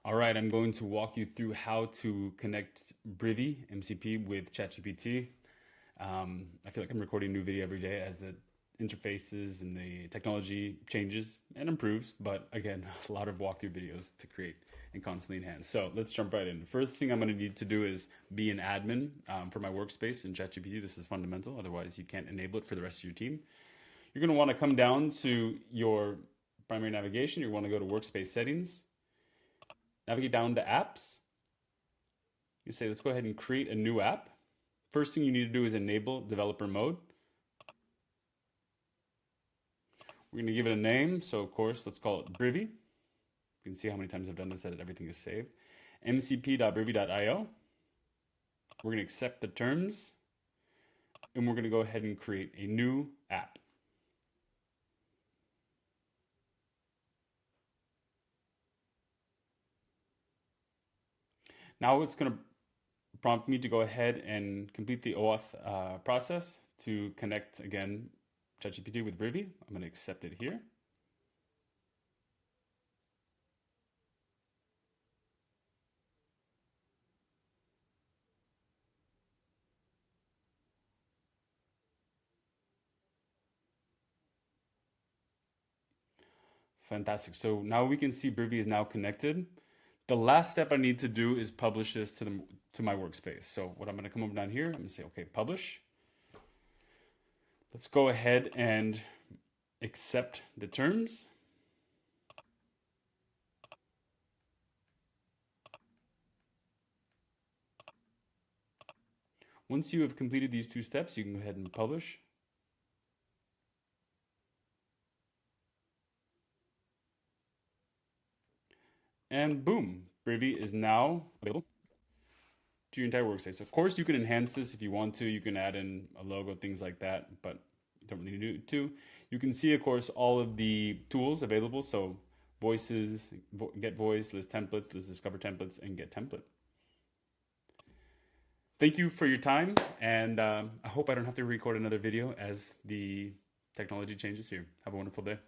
All right, I'm going to walk you through how to connect Brivvy MCP with ChatGPT. I feel like I'm recording a new video every day as the interfaces and the technology changes and improves. But again, a lot of walkthrough videos to create and constantly enhance. So let's jump right in. The first thing I'm going to need to do is be an admin for my workspace in ChatGPT. This is fundamental. Otherwise, you can't enable it for the rest of your team. You're going to want to come down to your primary navigation. You want to go to workspace settings. Navigate down to apps. You say, let's go ahead and create a new app. First thing you need to do is enable developer mode. We're going to give it a name. So of course, let's call it Brivvy. You can see how many times I've done this, that everything is saved. mcp.brivvy.io. We're going to accept the terms. And we're going to go ahead and create a new app. Now it's going to prompt me to go ahead and complete the OAuth process to connect, again, ChatGPT with Brivvy. I'm going to accept it here. Fantastic. So now we can see Brivvy is now connected. The last step I need to do is publish this to my workspace. So what I'm going to come over down here, I'm going to say, okay, publish. Let's go ahead and accept the terms. Once you have completed these two steps, you can go ahead and publish. And boom, Brivvy is now available to your entire workspace. Of course, you can enhance this if you want to. You can add in a logo, things like that, but you don't really need to. You can see, of course, all of the tools available. So voices, get voice, list templates, list discover templates, and get template. Thank you for your time, and I hope I don't have to record another video as the technology changes here. Have a wonderful day.